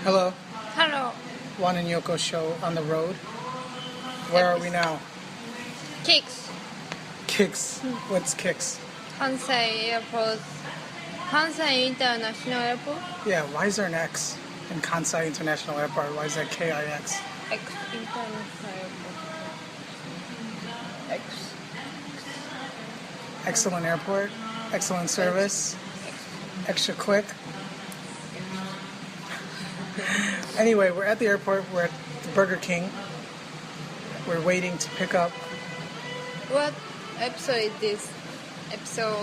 Hello, Hello. Juan and Yoko show on the road. Where are we now? Kicks. Kicks. What's Kicks? Kansai Airport. Kansai International Airport. Yeah, why is there an X in Kansai International Airport? Why is that KIX? X International Airport. X. Excellent airport, excellent service, extra quick. Anyway, we're at the airport. We're at the Burger King. We're waiting to pick up. What episode is this? Episode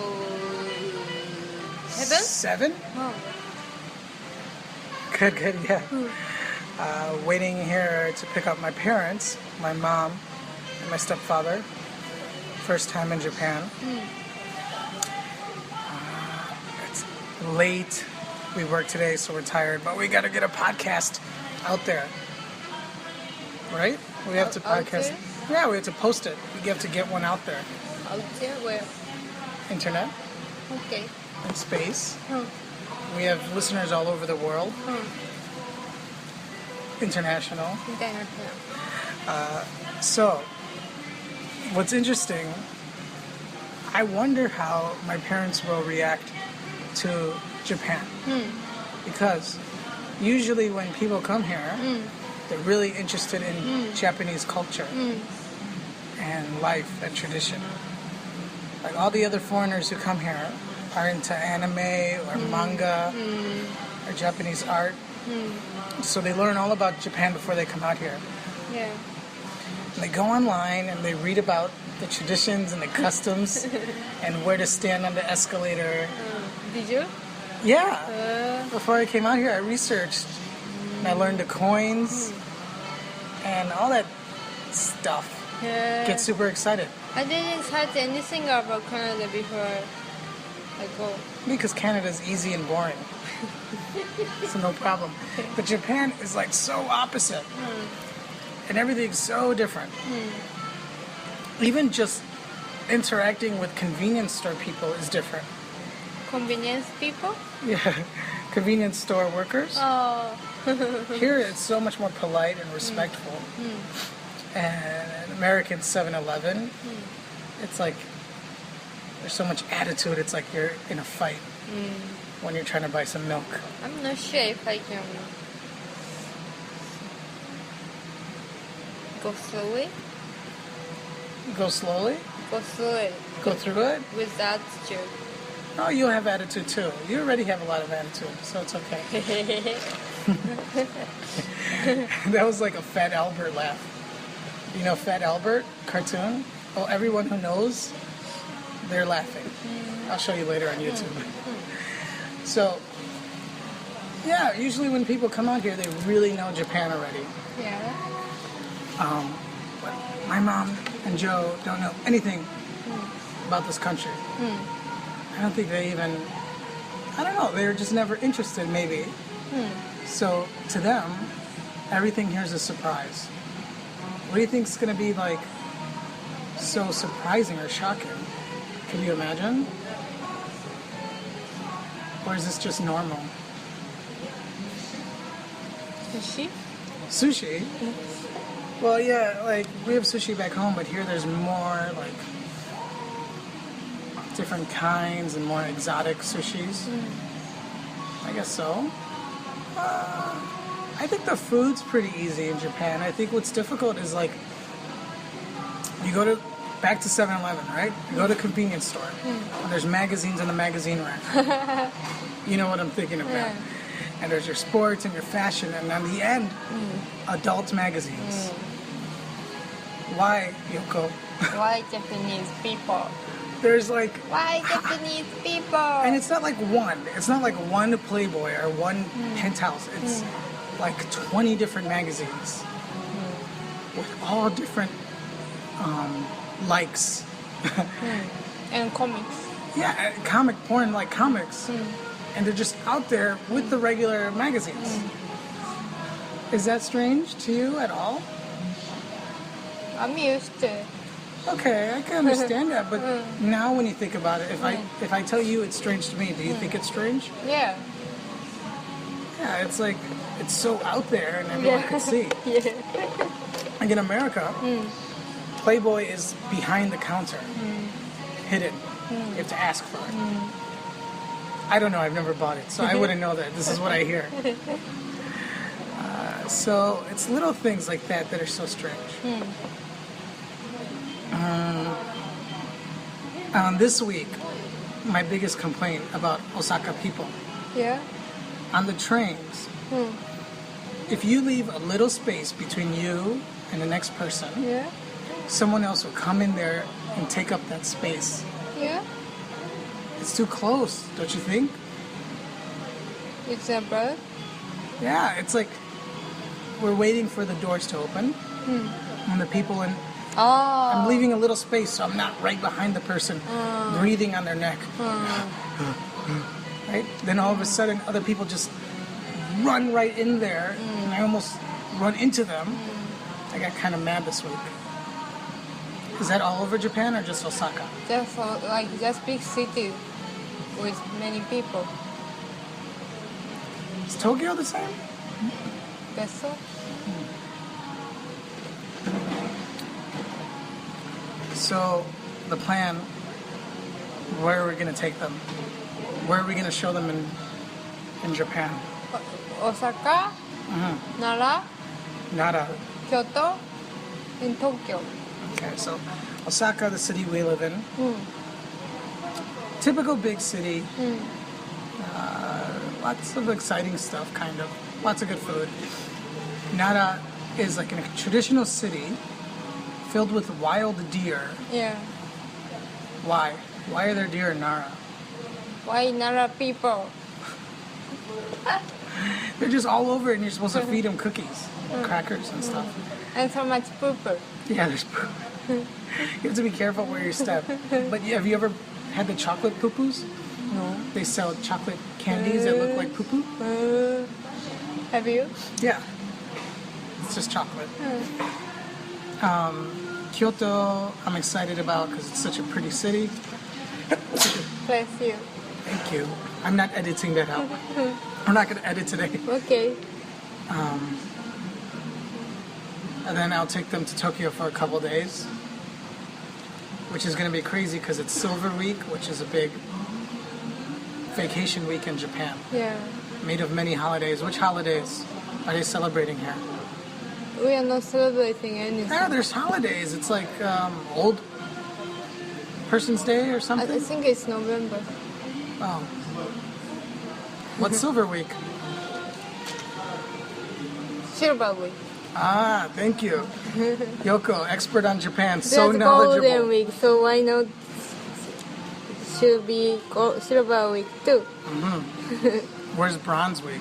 7? 7? Oh. Good, yeah. Waiting here to pick up my parents, my mom, and my stepfather. First time in Japan. It's late. We work today, so we're tired, but we gotta get a podcast out there. Right? We have to podcast. Yeah, we have to post it. We have to get one out there. Out there? Where? Internet, Okay. in space. Oh. We have listeners all over the world. Oh. International. International. So, what's interesting, I wonder how my parents will react to Japan. Because usually when people come here, they're really interested in Japanese culture and life and tradition. Like all the other foreigners who come here are into anime or manga or Japanese art. So they learn all about Japan before they come out here. Yeah. And they go online and they read about the traditions and the customs and where to stand on the escalator. Did you? Yeah. Before I came out here, I researched and I learned the coins and all that stuff. Yeah. Get super excited I didn't search anything about Canada before I go. because Canada's easy and boring. So no problem. But Japan is like so opposite. And everything's so different. Even just interacting with convenience store people is different. Convenience people? Yeah, convenience store workers. Oh. Here it's so much more polite and respectful. And American 7-Eleven, it's like there's so much attitude. It's like you're in a fight when you're trying to buy some milk. I'm not sure if I can go slowly. Go slowly. Go slowly. Go through it. With attitude. Oh, you'll have attitude too. You already have a lot of attitude, so it's okay. That was like a Fat Albert laugh. You know Fat Albert cartoon? Well, everyone who knows, they're laughing. I'll show you later on YouTube. So, yeah, usually when people come out here, they really know Japan already. Yeah. But my mom and Joe don't know anything about this country. I don't think they even, I don't know, they were just never interested maybe. So to them, everything here is a surprise. What do you think is going to be like so surprising or shocking? Can you imagine? Or is this just normal? Sushi? Sushi? Well, yeah, like we have sushi back home, but here there's more like different kinds and more exotic sushis. I guess so. I think the food's pretty easy in Japan. I think what's difficult is like you go to back to 7-Eleven, right? You go to a convenience store and there's magazines in the magazine rack. You know what I'm thinking about. Yeah. And there's your sports and your fashion, and on the end, adult magazines. Why, Yoko? Why Japanese people? There's like, Why Japanese people? and it's not like one. It's not like one Playboy or one Penthouse. It's like 20 different magazines with all different likes. And comics. Yeah, comic porn like comics. And they're just out there with the regular magazines. Is that strange to you at all? I'm used to. Okay, I can understand that, but now when you think about it, if I tell you it's strange to me, do you think it's strange? Yeah. Yeah, it's like, it's so out there and everyone could see. Yeah. Like in America, Playboy is behind the counter, hidden. You have to ask for it. I don't know, I've never bought it, so I wouldn't know that. This is what I hear. So it's little things like that that are so strange. This week, my biggest complaint about Osaka people, Yeah. on the trains, if you leave a little space between you and the next person, Yeah. someone else will come in there and take up that space. Yeah. It's too close, don't you think? Example. Yeah, it's like we're waiting for the doors to open, and the people in. Oh. I'm leaving a little space so I'm not right behind the person, breathing on their neck. Right? Then all of a sudden, other people just run right in there, and I almost run into them. I got kind of mad this week. Is that all over Japan or just Osaka? Just big city with many people. Is Tokyo the same? That's so. So, the plan, where are we going to take them? Where are we going to show them in Japan? Osaka, Nara, Nara. Kyoto, and Tokyo. Okay, so Osaka, the city we live in. Typical big city. Lots of exciting stuff, kind of. Lots of good food. Nara is like a traditional city filled with wild deer. Yeah. Why? Why are there deer in Nara? Why Nara people? They're just all over and you're supposed to feed them cookies, crackers and stuff. And so much pooper. Yeah, there's poop. You have to be careful where you step. But have you ever had the chocolate poo-poos? No. They sell chocolate candies that look like poo-poo. Have you? Yeah. It's just chocolate. Kyoto, I'm excited about because it's such a pretty city. Bless you. Thank you. I'm not editing that out. We're not going to edit today. Okay. And then I'll take them to Tokyo for a couple days, which is going to be crazy because it's Silver Week, which is a big vacation week in Japan, Yeah. made of many holidays. Which holidays are they celebrating here? We are not celebrating anything. Yeah, there's holidays. It's like Old Person's Day or I something. think it's November. Oh. What's Silver Week? Silver Week. Ah, thank you. Yoko, expert on Japan, so There's knowledgeable. Golden Week, so why not should be Silver Week too? Where's Bronze Week?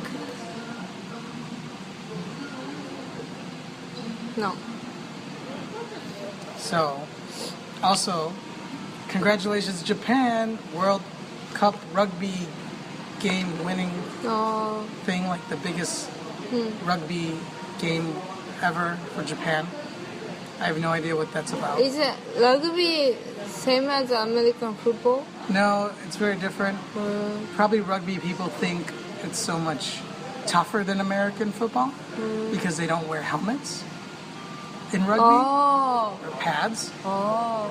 No. So, also, congratulations Japan, World Cup rugby game winning Oh. thing, like the biggest rugby game ever for Japan. I have no idea what that's about. Is it rugby same as American football? No, it's very different. Probably rugby people think it's so much tougher than American football because they don't wear helmets in rugby Oh. or pads. Oh.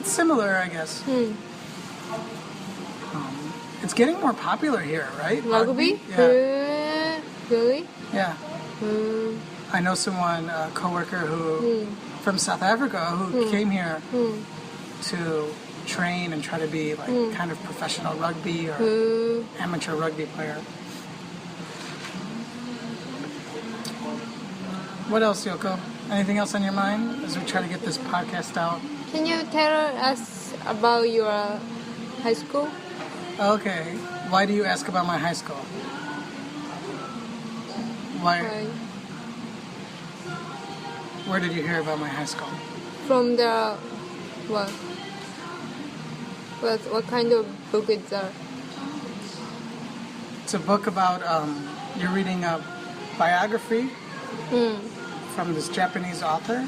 It's similar, I guess. It's getting more popular here, right? Rugby? Yeah. Really? Yeah. I know someone, a coworker who from South Africa who came here to train and try to be like kind of professional rugby or amateur rugby player. What else, Yoko? Anything else on your mind as we try to get this podcast out? Can you tell us about your high school? Okay. Why do you ask about my high school? Why? Where did you hear about my high school? From the what? What kind of book is that? It's a book about you're reading a biography from this Japanese author.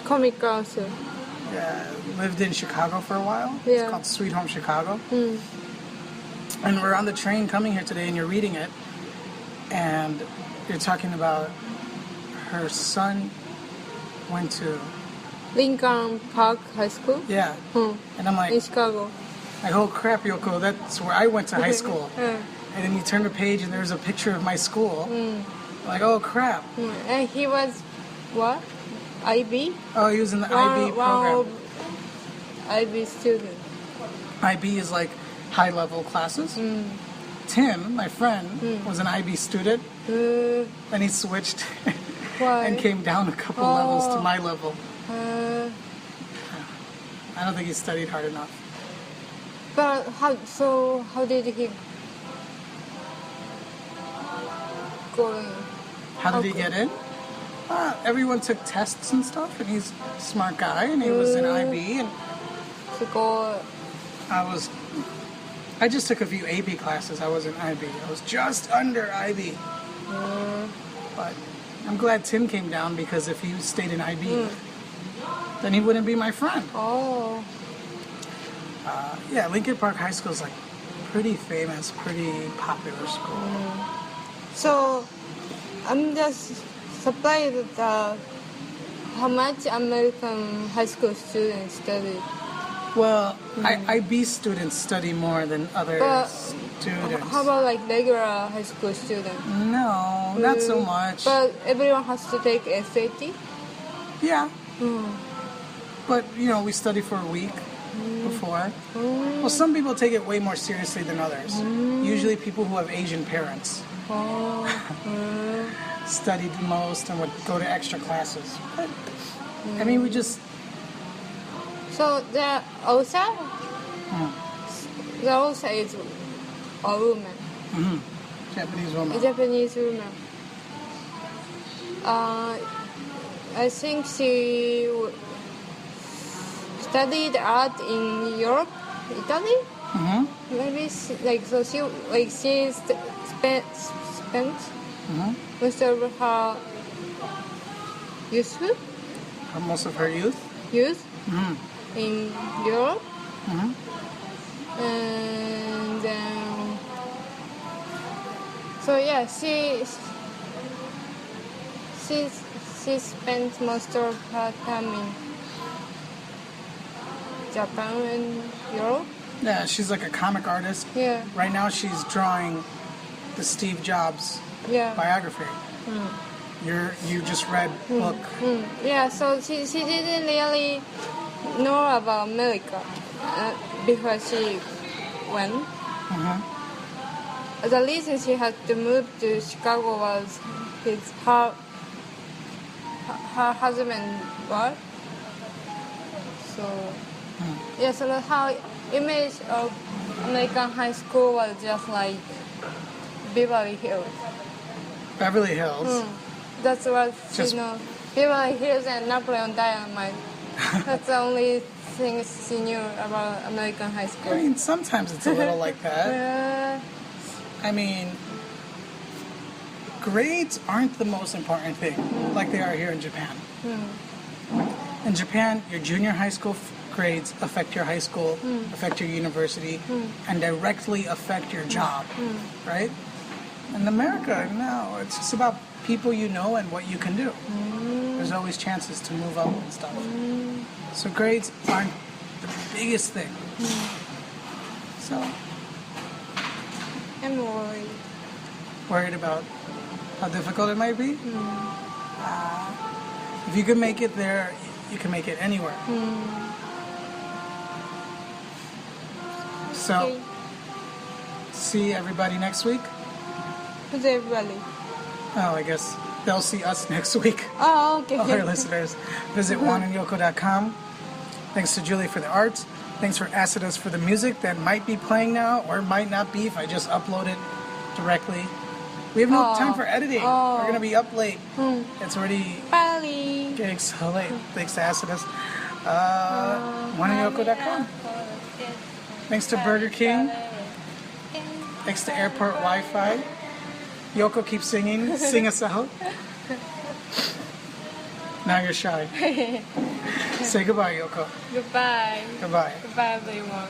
Comic also. Lived in Chicago for a while. Yeah. It's called Sweet Home Chicago. And we're on the train coming here today, and you're reading it, and you're talking about her son went to Lincoln Park High School. yeah, and I'm like, In Chicago. oh crap, Yoko, that's where I went to high school. And then you turn the page, and there's a picture of my school. Like, oh crap. And he was what? IB? Oh, he was in the IB program. IB student. IB is like high level classes. Tim, my friend, was an IB student. Then he switched and came down a couple levels to my level. I don't think he studied hard enough. But how did he go in? How did he get in? Everyone took tests and stuff, and he's a smart guy, and he was in IB, and To go. I just took a few AB classes. I wasn't IB. I was just under IB. But I'm glad Tim came down, because if he stayed in IB, then he wouldn't be my friend. Oh. Yeah, Lincoln Park High School is like pretty famous, pretty popular school. So I'm just surprised that how much American high school students study. Well, IB students study more than other students. How about like regular high school students? No, not so much. But everyone has to take SAT? Yeah. But, we study for a week before. Well, some people take it way more seriously than others. Usually people who have Asian parents study the most and would go to extra classes. But, I mean, we just... So the OSA? The OSA is a woman. Japanese woman. A Japanese woman. I think she studied art in Europe, Italy. Maybe she spent most of her youth Most of her youth? in Europe. And so yeah, she spent most of her time in Japan and Europe. Yeah, she's like a comic artist. Yeah. Right now she's drawing the Steve Jobs biography. You just read book. Yeah, so she didn't really know about America before she went. The reason she had to move to Chicago was her husband work. So yeah, so her image of American high school was just like Beverly Hills. Beverly Hills. That's what she knows. Beverly Hills and Napoleon Dynamite. That's the only thing she knew about American high school. I mean, sometimes it's a little like that. I mean, grades aren't the most important thing, like they are here in Japan. In Japan, your junior high school grades affect your high school, affect your university, and directly affect your job, right? In America, no, it's just about people you know and what you can do. There's always chances to move up and stuff. So grades aren't the biggest thing. So I'm worried. Worried about how difficult it might be? If you can make it there, you can make it anywhere. So, see everybody next week? Who's everybody? Oh, I guess they'll see us next week. Oh, okay. All our listeners. Visit juanandyoko.com. Thanks to Julie for the art. Thanks for ASIDUS for the music that might be playing now or might not be if I just upload it directly. We have no time for editing. We're going to be up late. It's already getting so late. Thanks to ASIDUS. juanandyoko.com. Thanks to Burger King. Thanks to Airport Wi-Fi. Yoko keeps singing. Sing us out. Now you're shy. Say goodbye, Yoko. Goodbye. Goodbye. Goodbye, everyone.